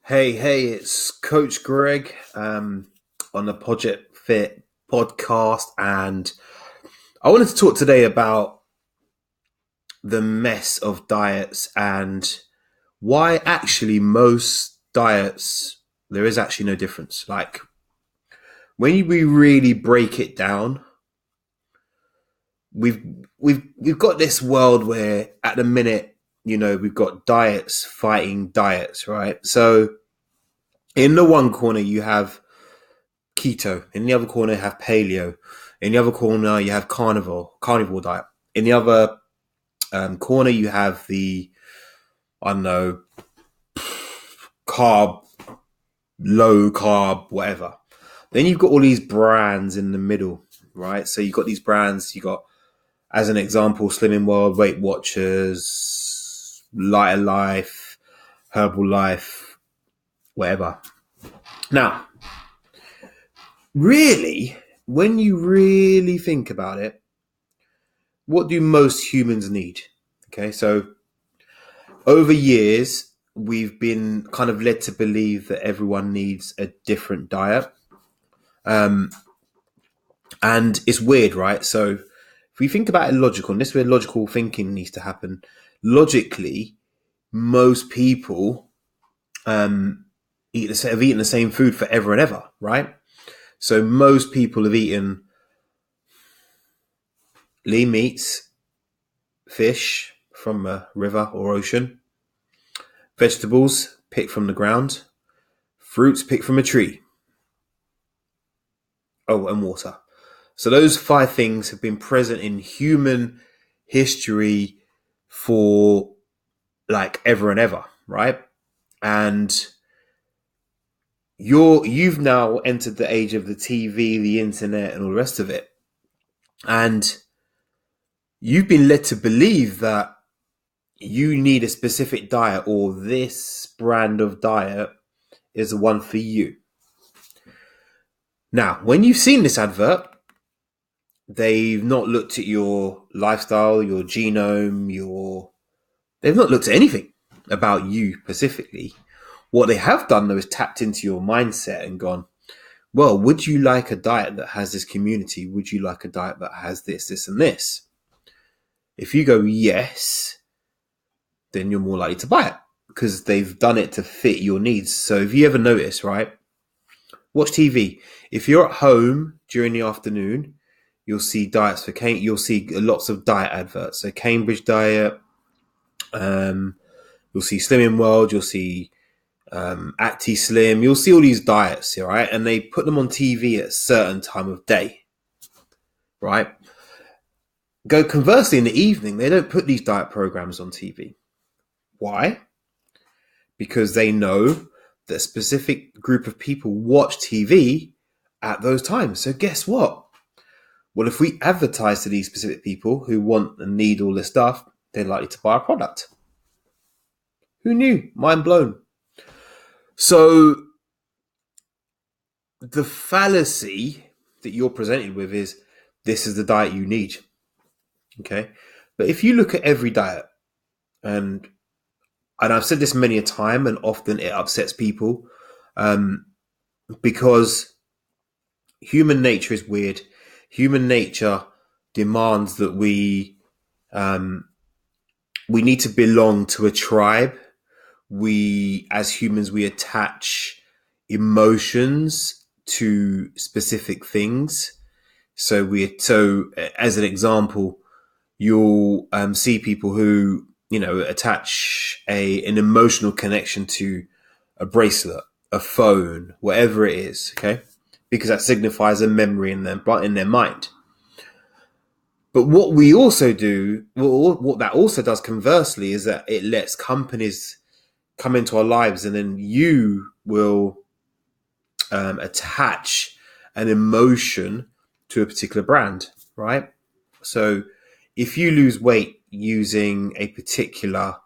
Hey, it's Coach Greg on the Project Fit podcast, and I wanted to talk today about the mess of diets and why actually most diets there is actually no difference. Like when we really break it down, we've we've got this world where at the minute, we've got diets fighting diets, right? So in the one corner you have keto. In the other corner, you have paleo. In the other corner, you have carnivore diet. In the other corner, you have the, I don't know, carb, low carb, whatever. Then you've got all these brands in the middle, right? So you've got these brands, you got, as an example, Slimming World, Weight Watchers, Lighter Life, Herbal Life, whatever. Now, really, when you really think about it, what do most humans need? Okay, so over years, we've been kind of led to believe that everyone needs a different diet. Um, and it's weird, right? So if we think about it logical, and this is where logical thinking needs to happen, logically, most people have eaten the same food forever and ever, right? So most people have eaten lean meats, fish from a river or ocean, vegetables picked from the ground, fruits picked from a tree. Oh, and water. So those five things have been present in human history for like ever and ever, right? And you've now entered the age of the TV, the internet, and all the rest of it. And you've been led to believe that you need a specific diet or this brand of diet is the one for you. Now, when you've seen this advert, they've not looked at your lifestyle, your genome, they've not looked at anything about you specifically. What they have done though is tapped into your mindset and gone, well, would you like a diet that has this community? Would you like a diet that has this, this, and this? If you go yes, then you're more likely to buy it because they've done it to fit your needs. So if you ever notice, right, watch TV. If you're at home during the afternoon, you'll see diets for you'll see lots of diet adverts. So Cambridge diet, you'll see Slimming World, you'll see Acti Slim, you'll see all these diets, right? And they put them on TV at a certain time of day, right? Go conversely in the evening, they don't put these diet programs on TV. Why? Because they know that a specific group of people watch TV at those times. So guess what? Well, if we advertise to these specific people who want and need all this stuff, they're likely to buy our product. Who knew? Mind blown. So the fallacy that you're presented with is this is the diet you need. Okay. But if you look at every diet, and I've said this many a time, and often it upsets people, because human nature is weird. Human nature demands that we need to belong to a tribe. We, as humans, we attach emotions to specific things. So as an example, you'll see people who attach an emotional connection to a bracelet, a phone, whatever it is. Okay, because that signifies a memory in their mind. But what we also do, what that also does conversely, is that it lets companies come into our lives, and then you will attach an emotion to a particular brand, right? So if you lose weight using a particular,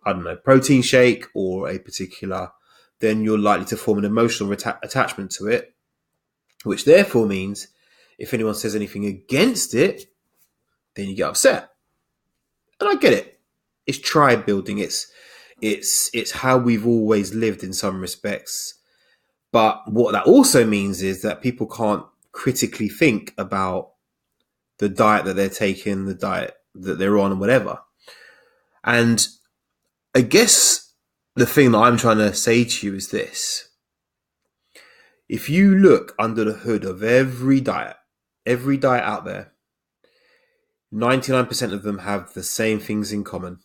I don't know, protein shake or a particular, then you're likely to form an emotional attachment to it, which therefore means if anyone says anything against it, then you get upset. And I get it. It's tribe building. It's how we've always lived in some respects. But what that also means is that people can't critically think about the diet that they're taking, the diet that they're on, and whatever. And I guess the thing that I'm trying to say to you is this: if you look under the hood of every diet out there, 99% of them have the same things in common.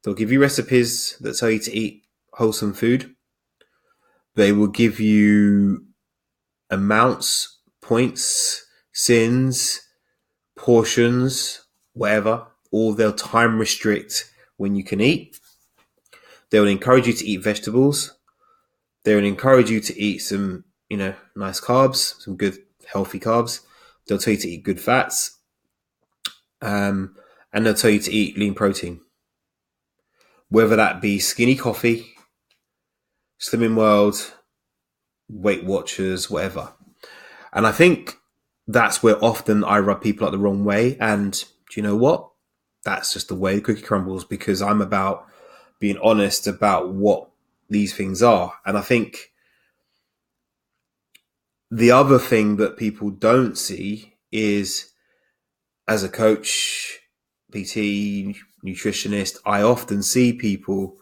They'll give you recipes that tell you to eat wholesome food. They will give you amounts, points, sins, portions, whatever, or they'll time restrict when you can eat. They will encourage you to eat vegetables. They will encourage you to eat some, nice carbs, some good healthy carbs. They'll tell you to eat good fats, and they'll tell you to eat lean protein. Whether that be Skinny Coffee, Slimming World, Weight Watchers, whatever. And I think that's where often I rub people up the wrong way. And do you know what? That's just the way the cookie crumbles, because I'm about being honest about what these things are. And I think the other thing that people don't see is, as a coach, PT, nutritionist, I often see people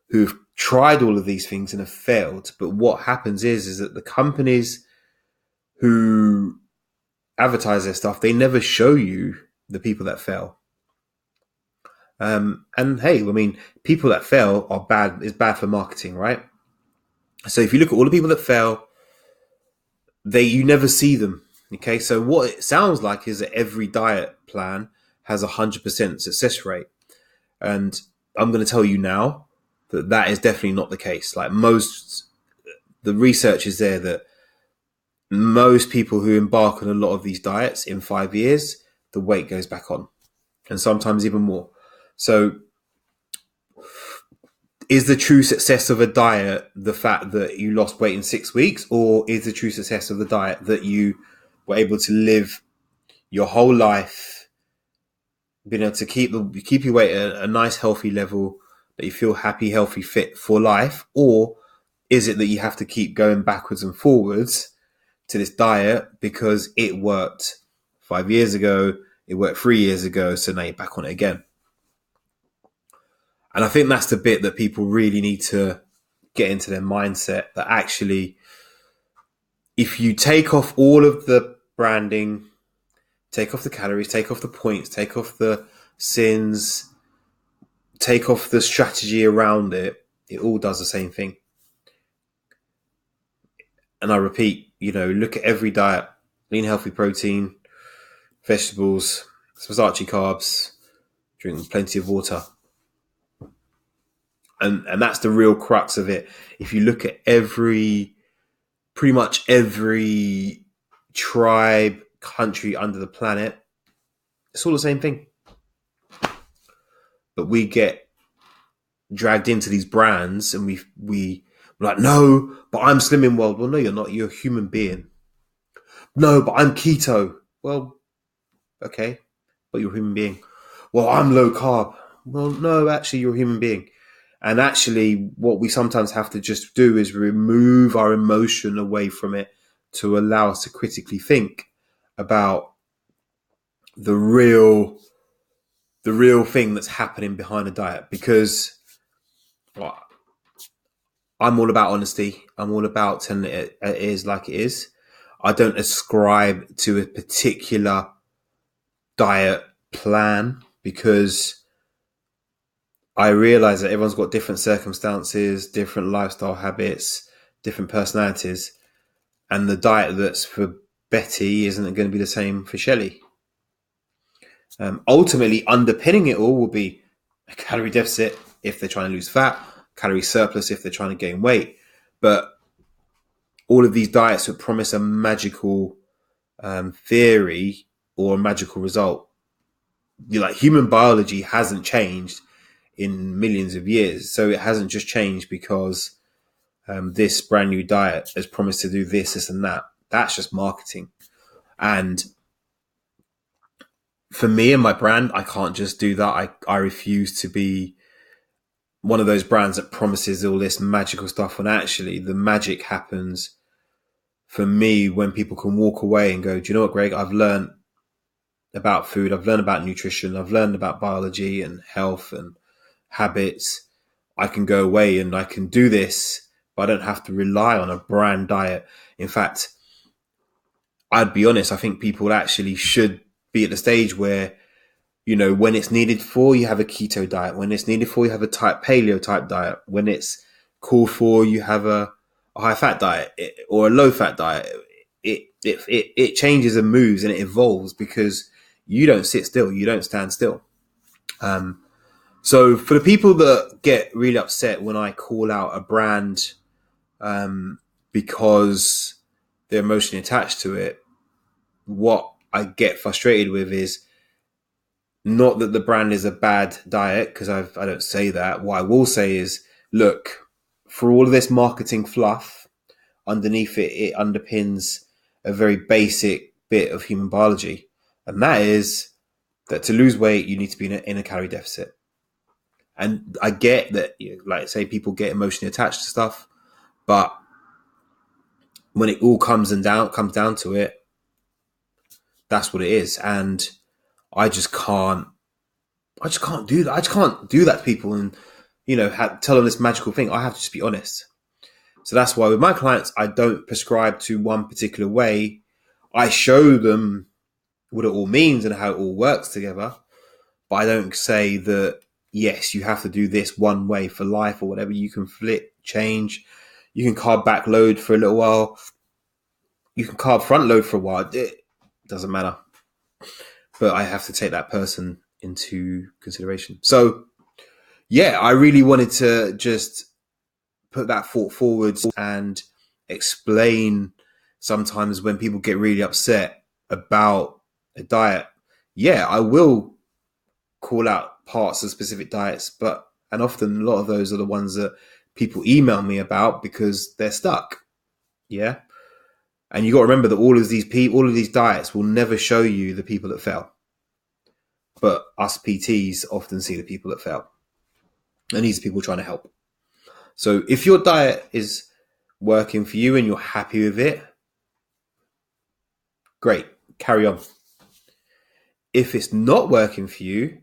who've tried all of these things and have failed. But what happens is that the companies who advertise their stuff, they never show you the people that fail. And hey, I mean, people that fail are bad. Is bad for marketing, right? So if you look at all the people that fail, you never see them. Okay, so what it sounds like is that every diet plan has 100% success rate, and I'm going to tell you now that that is definitely not the case. Like the research is there that most people who embark on a lot of these diets in 5 years, the weight goes back on, and sometimes even more. So is the true success of a diet the fact that you lost weight in 6 weeks, or is the true success of the diet that you were able to live your whole life, being able to keep your weight at a nice healthy level, that you feel happy, healthy, fit for life? Or is it that you have to keep going backwards and forwards to this diet because it worked 5 years ago, it worked 3 years ago, so now you're back on it again? And I think that's the bit that people really need to get into their mindset, that actually, if you take off all of the branding, take off the calories, take off the points, take off the sins, take off the strategy around it, it all does the same thing. And I repeat, look at every diet: lean, healthy protein, vegetables, some starchy carbs, drink plenty of water. And that's the real crux of it. If you look at pretty much every tribe, country under the planet, it's all the same thing. But we get dragged into these brands, and we're like, no, but I'm Slimming World. Well, no, you're not. You're a human being. No, but I'm keto. Well, okay, but you're a human being. Well, I'm low carb. Well, no, actually, you're a human being. And actually, what we sometimes have to just do is remove our emotion away from it to allow us to critically think about the real thing that's happening behind a diet. Because I'm all about honesty. I'm all about telling it is like it is. I don't ascribe to a particular diet plan, because I realize that everyone's got different circumstances, different lifestyle habits, different personalities. And the diet that's for Betty isn't going to be the same for Shelley. Ultimately, underpinning it all will be a calorie deficit if they're trying to lose fat, calorie surplus if they're trying to gain weight. But all of these diets would promise a magical theory or a magical result. Human biology hasn't changed in millions of years. So it hasn't just changed because this brand new diet has promised to do this, and that. That's just marketing. And for me and my brand, I can't just do that. I refuse to be one of those brands that promises all this magical stuff when actually the magic happens for me when people can walk away and go, do you know what, Greg? I've learned about food. I've learned about nutrition. I've learned about biology and health and habits. I can go away and I can do this, but I don't have to rely on a brand diet. In fact, I'd be honest, I think people actually should be at the stage where, you know, when it's needed for, you have a keto diet. When it's needed for, you have a paleo type diet. When it's called for, you have a high fat diet or a low fat diet. It changes and moves and it evolves because you don't sit still. You don't stand still. So for the people that get really upset when I call out a brand because they're emotionally attached to it, what I get frustrated with is not that the brand is a bad diet, because I don't say that. What I will say is, look, for all of this marketing fluff, underneath it, it underpins a very basic bit of human biology. And that is that to lose weight, you need to be in a calorie deficit. And I get that, you know, like say, people get emotionally attached to stuff, but when it all comes down to it, that's what it is. And I just can't do that. I just can't do that to people and, you know, tell them this magical thing. I have to just be honest. So that's why with my clients, I don't prescribe to one particular way. I show them what it all means and how it all works together. But I don't say that, yes, you have to do this one way for life or whatever. You can flip, change. You can carb back load for a little while. You can carb front load for a while. It doesn't matter. But I have to take that person into consideration. So, yeah, I really wanted to just put that thought forward and explain sometimes when people get really upset about a diet. Yeah, I will call out parts of specific diets, and often a lot of those are the ones that people email me about because they're stuck. Yeah. And you got to remember that all of these diets will never show you the people that fail. But us PTs often see the people that fail. And these are people trying to help. So if your diet is working for you and you're happy with it, great, carry on. If it's not working for you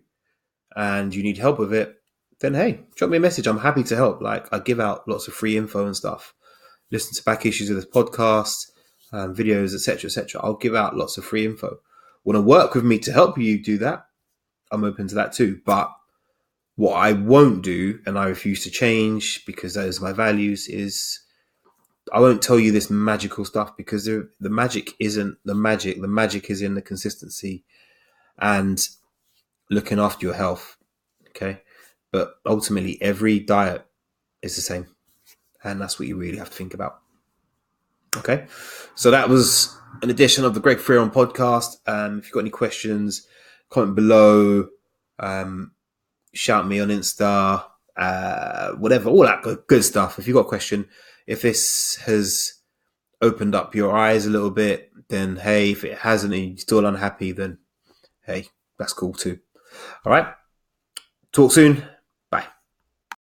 and you need help with it, then hey, drop me a message. I'm happy to help. Like, I give out lots of free info and stuff. Listen to back issues of this podcast, videos, etc., etc. I'll give out lots of free info. Want to work with me to help you do that? I'm open to that too. But what I won't do, and I refuse to change because those are my values, is I won't tell you this magical stuff because the magic isn't the magic. The magic is in the consistency and looking after your health. Okay. But ultimately, every diet is the same. And that's what you really have to think about. Okay. So that was an edition of the Greg Freeron podcast. If you've got any questions, comment below. Shout me on Insta, whatever, all that good stuff. If you've got a question, if this has opened up your eyes a little bit, then hey, if it hasn't and you're still unhappy, then hey, that's cool too. All right. Talk soon.